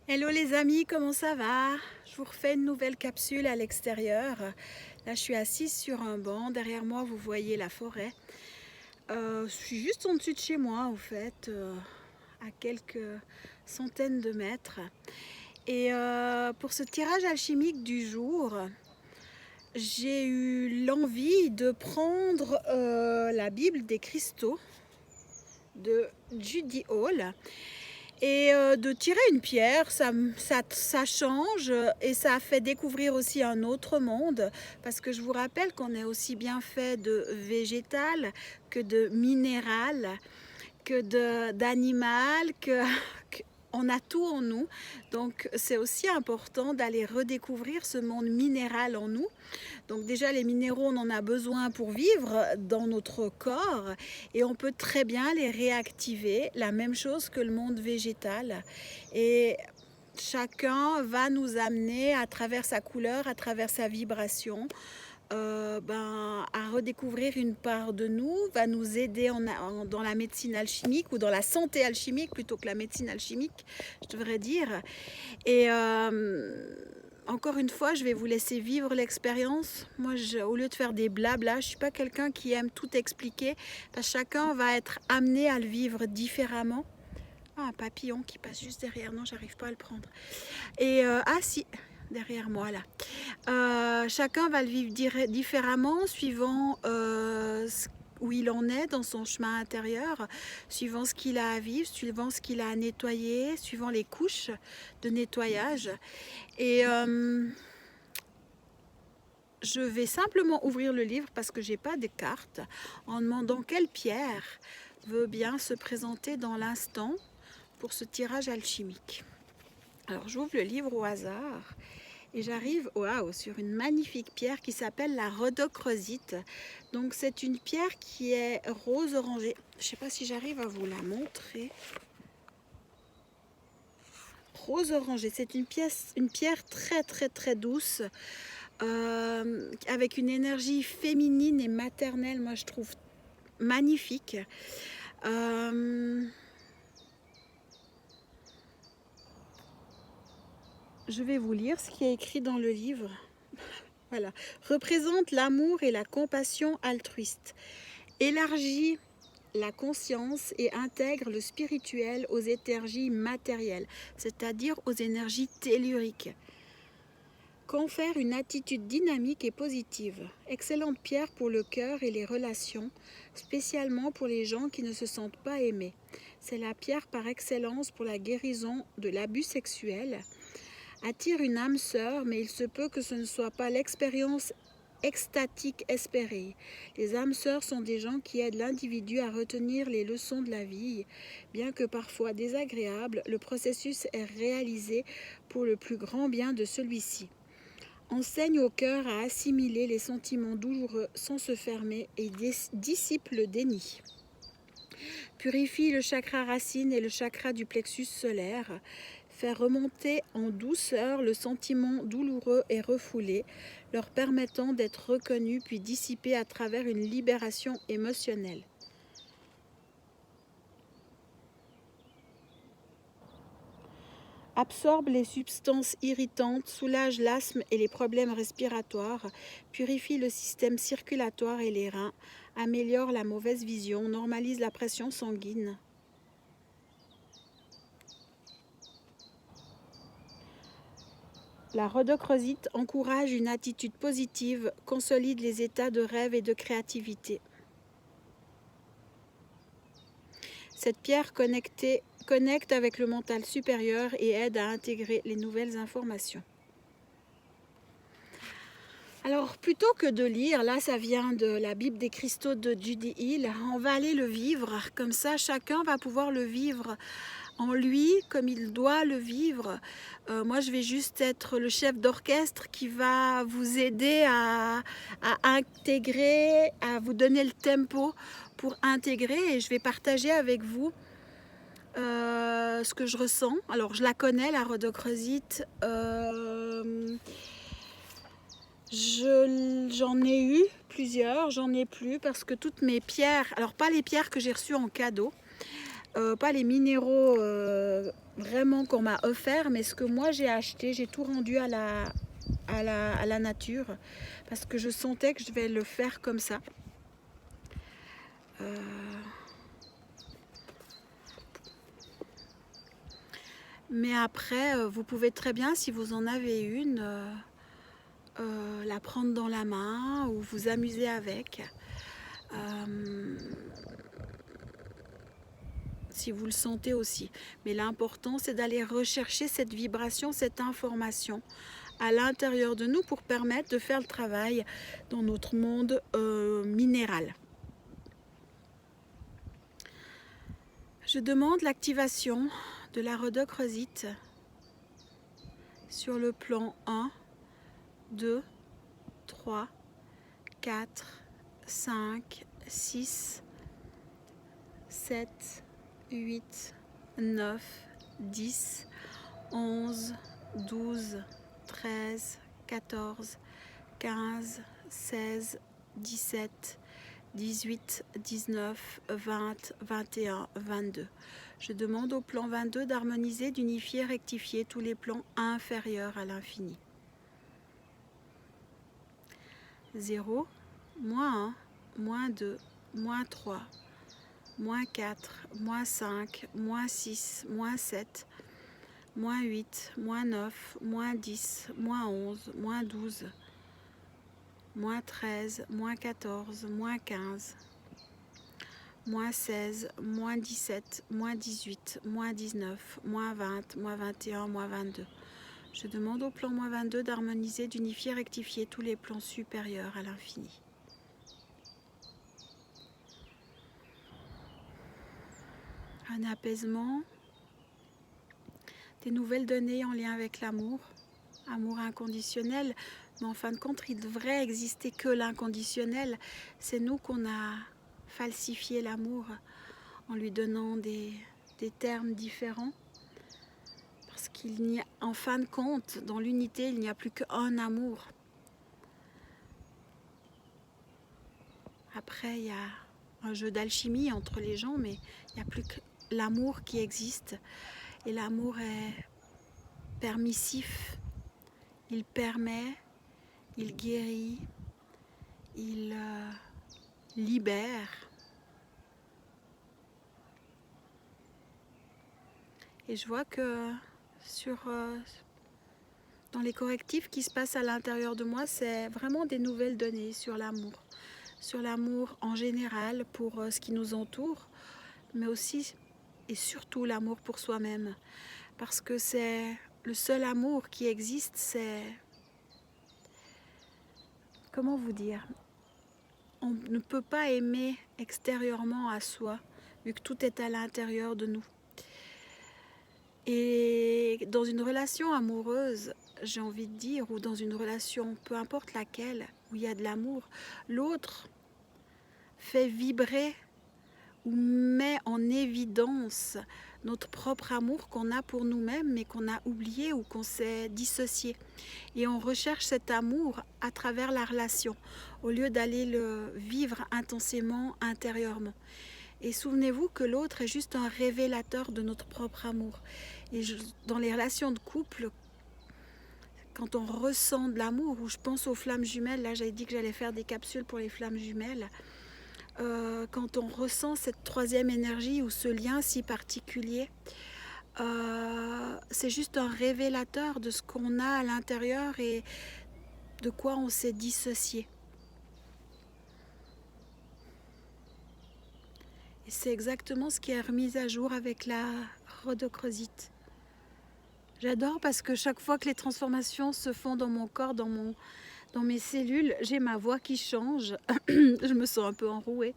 Hello les amis, comment ça va? Je vous refais une nouvelle capsule à l'extérieur. Là, je suis assise sur un banc. Derrière moi, vous voyez la forêt. Je suis juste en dessus de chez moi, au fait, à quelques centaines de mètres. Et pour ce tirage alchimique du jour, j'ai eu l'envie de prendre la Bible des cristaux de Judy Hall et de tirer une pierre, ça change et ça fait découvrir aussi un autre monde, parce que je vous rappelle qu'on est aussi bien fait de végétal que de minéral, que d'animal, on a tout en nous. Donc c'est aussi important d'aller redécouvrir ce monde minéral en nous. Donc déjà les minéraux, on en a besoin pour vivre dans notre corps et on peut très bien les réactiver. La même chose que le monde végétal. Et chacun va nous amener à travers sa couleur, à travers sa vibration, à redécouvrir une part de nous, va nous aider dans la médecine alchimique ou dans la santé alchimique plutôt que la médecine alchimique, je devrais dire. Et encore une fois, je vais vous laisser vivre l'expérience. Moi, au lieu de faire des blabla, je ne suis pas quelqu'un qui aime tout expliquer, parce que chacun va être amené à le vivre différemment. Ah, un papillon qui passe juste derrière. Non, j'arrive pas à le prendre. Et ah si, derrière moi là. Chacun va le vivre différemment suivant où il en est dans son chemin intérieur, suivant ce qu'il a à vivre, suivant ce qu'il a à nettoyer, suivant les couches de nettoyage. Et je vais simplement ouvrir le livre parce que j'ai pas de carte, en demandant quelle pierre veut bien se présenter dans l'instant pour ce tirage alchimique. Alors j'ouvre le livre au hasard et j'arrive sur une magnifique pierre qui s'appelle la rhodochrosite. Donc c'est une pierre qui est rose orangé. Je ne sais pas si j'arrive à vous la montrer. Rose orangé, c'est une pierre très très très douce, avec une énergie féminine et maternelle, moi je trouve magnifique. Je vais vous lire ce qui est écrit dans le livre. Voilà. Représente l'amour et la compassion altruiste. Élargit la conscience et intègre le spirituel aux énergies matérielles, c'est-à-dire aux énergies telluriques. Confère une attitude dynamique et positive. Excellente pierre pour le cœur et les relations, spécialement pour les gens qui ne se sentent pas aimés. C'est la pierre par excellence pour la guérison de l'abus sexuel. Attire une âme sœur, mais il se peut que ce ne soit pas l'expérience extatique espérée. Les âmes sœurs sont des gens qui aident l'individu à retenir les leçons de la vie. Bien que parfois désagréable, le processus est réalisé pour le plus grand bien de celui-ci. Enseigne au cœur à assimiler les sentiments douloureux sans se fermer et dissipe le déni. Purifie le chakra racine et le chakra du plexus solaire. Fait remonter en douceur le sentiment douloureux et refoulé, leur permettant d'être reconnus puis dissipés à travers une libération émotionnelle. Absorbe les substances irritantes, soulage l'asthme et les problèmes respiratoires, purifie le système circulatoire et les reins, améliore la mauvaise vision, normalise la pression sanguine. La rhodochrosite encourage une attitude positive, consolide les états de rêve et de créativité. Cette pierre connecte avec le mental supérieur et aide à intégrer les nouvelles informations. Alors, plutôt que de lire, là ça vient de la Bible des cristaux de Judy Hill, on va aller le vivre. Comme ça, chacun va pouvoir le vivre en lui comme il doit le vivre. Moi, je vais juste être le chef d'orchestre qui va vous aider à intégrer, à vous donner le tempo pour intégrer, et je vais partager avec vous ce que je ressens. Alors, je la connais, la rhodochrosite. J'en ai eu plusieurs, j'en ai plus parce que toutes mes pierres, alors pas les pierres que j'ai reçues en cadeau, pas les minéraux vraiment qu'on m'a offert, mais ce que moi j'ai acheté, j'ai tout rendu à la nature parce que je sentais que je vais le faire comme ça. Mais après, vous pouvez très bien, si vous en avez une, la prendre dans la main ou vous amuser avec. Si vous le sentez aussi. Mais l'important, c'est d'aller rechercher cette vibration, cette information à l'intérieur de nous pour permettre de faire le travail dans notre monde minéral. Je demande l'activation de la rhodochrosite sur le plan 1, 2, 3, 4, 5, 6, 7, 8, 9, 10, 11, 12, 13, 14, 15, 16, 17, 18, 19, 20, 21, 22. Je demande au plan 22 d'harmoniser, d'unifier, rectifier tous les plans inférieurs à l'infini. 0, moins 1, moins 2, moins 3, moins 4, moins 5, moins 6, moins 7, moins 8, moins 9, moins 10, moins 11, moins 12, moins 13, moins 14, moins 15, moins 16, moins 17, moins 18, moins 19, moins 20, moins 21, moins 22. Je demande au plan moins 22 d'harmoniser, d'unifier, rectifier tous les plans supérieurs à l'infini. Un apaisement, des nouvelles données en lien avec l'amour, amour inconditionnel, mais en fin de compte, il devrait exister que l'inconditionnel. C'est nous qu'on a falsifié l'amour en lui donnant des termes différents. Parce qu'il n'y a, en fin de compte, dans l'unité, il n'y a plus qu'un amour. Après, il y a un jeu d'alchimie entre les gens, mais il n'y a plus que l'amour qui existe. Et l'amour est permissif. Il permet, il guérit, il libère. Et je vois que dans les correctifs qui se passent à l'intérieur de moi, c'est vraiment des nouvelles données sur l'amour en général pour ce qui nous entoure, mais aussi et surtout l'amour pour soi-même, parce que c'est le seul amour qui existe. C'est, comment vous dire, on ne peut pas aimer extérieurement à soi, vu que tout est à l'intérieur de nous. Et dans une relation amoureuse, j'ai envie de dire, ou dans une relation, peu importe laquelle, où il y a de l'amour, l'autre fait vibrer ou met en évidence notre propre amour qu'on a pour nous-mêmes, mais qu'on a oublié ou qu'on s'est dissocié. Et on recherche cet amour à travers la relation, au lieu d'aller le vivre intensément intérieurement. Et souvenez-vous que l'autre est juste un révélateur de notre propre amour. Et dans les relations de couple, quand on ressent de l'amour, ou je pense aux flammes jumelles, là j'avais dit que j'allais faire des capsules pour les flammes jumelles, quand on ressent cette troisième énergie ou ce lien si particulier, c'est juste un révélateur de ce qu'on a à l'intérieur et de quoi on s'est dissocié. Et c'est exactement ce qui est remis à jour avec la rhodochrosite. J'adore parce que chaque fois que les transformations se font dans mon corps, dans mes cellules, j'ai ma voix qui change. Je me sens un peu enrouée.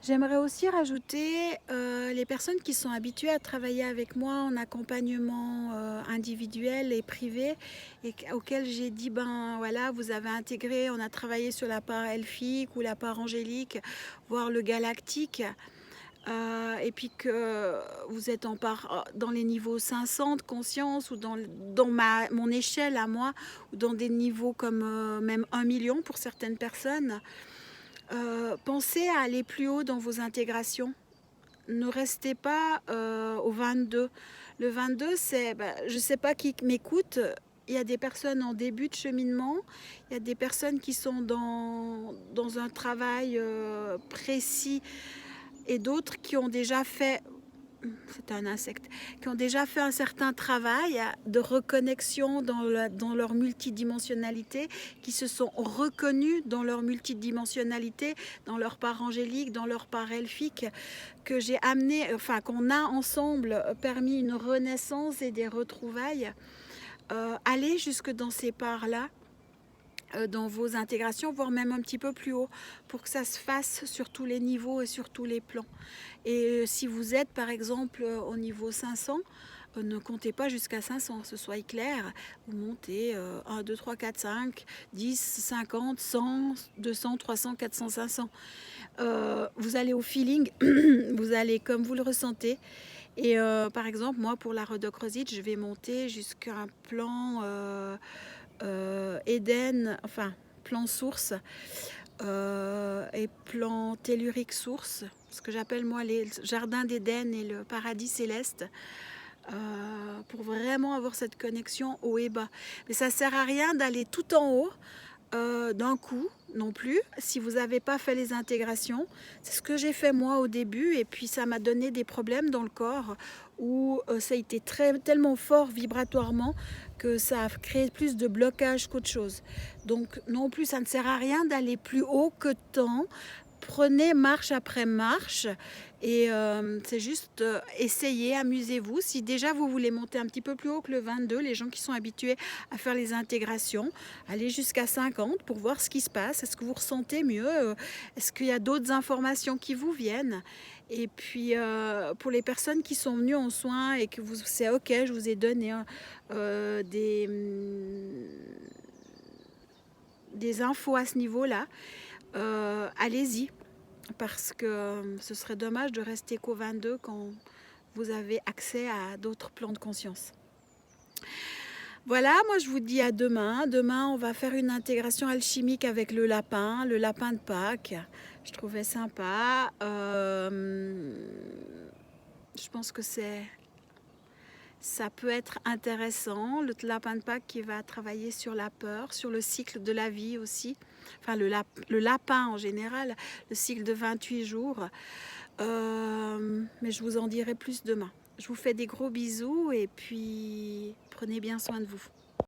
J'aimerais aussi rajouter les personnes qui sont habituées à travailler avec moi en accompagnement individuel et privé et auxquelles j'ai dit, ben voilà, vous avez intégré, on a travaillé sur la part elfique ou la part angélique, voire le galactique. et puis que vous êtes dans les niveaux 500 de conscience ou dans mon échelle à moi, ou dans des niveaux comme même 1 million pour certaines personnes, pensez à aller plus haut dans vos intégrations. Ne restez pas au 22. Le 22, c'est, je ne sais pas qui m'écoute, il y a des personnes en début de cheminement, il y a des personnes qui sont dans un travail précis et d'autres qui ont déjà fait, c'est un insecte, qui ont déjà fait un certain travail de reconnexion dans leur multidimensionnalité, qui se sont reconnus dans leur multidimensionnalité, dans leur part angélique, dans leur part elfique, que j'ai amené, enfin qu'on a ensemble permis une renaissance et des retrouvailles. Allez jusque dans ces parts-là, dans vos intégrations, voire même un petit peu plus haut, pour que ça se fasse sur tous les niveaux et sur tous les plans. Et si vous êtes par exemple au niveau 500, ne comptez pas jusqu'à 500, ce soit clair. Vous montez 1, 2, 3, 4, 5, 10, 50, 100, 200, 300, 400, 500. Vous allez au feeling, vous allez comme vous le ressentez. Et par exemple, moi pour la rhodochrosite, je vais monter jusqu'à un plan Éden, enfin plan source et plan tellurique source, ce que j'appelle moi les jardins d'Éden et le paradis céleste, pour vraiment avoir cette connexion haut et bas. Mais ça sert à rien d'aller tout en haut d'un coup non plus, si vous n'avez pas fait les intégrations. C'est ce que j'ai fait moi au début, et puis ça m'a donné des problèmes dans le corps où ça a été tellement fort vibratoirement que ça a créé plus de blocage qu'autre chose. Donc non plus, ça ne sert à rien d'aller plus haut que tant. Prenez marche après marche et c'est juste essayez, amusez-vous. Si déjà vous voulez monter un petit peu plus haut que le 22, les gens qui sont habitués à faire les intégrations, allez jusqu'à 50 pour voir ce qui se passe. Est-ce que vous ressentez mieux? Est-ce qu'il y a d'autres informations qui vous viennent? Et puis pour les personnes qui sont venues en soins et que c'est ok, je vous ai donné des infos à ce niveau-là, allez-y, parce que ce serait dommage de rester qu'au 22 quand vous avez accès à d'autres plans de conscience. Voilà, moi je vous dis à demain. Demain, on va faire une intégration alchimique avec le lapin de Pâques. Je trouvais sympa. Je pense que ça peut être intéressant. Le lapin de Pâques qui va travailler sur la peur, sur le cycle de la vie aussi. Enfin, le lapin en général, le cycle de 28 jours. Mais je vous en dirai plus demain. Je vous fais des gros bisous et puis prenez bien soin de vous.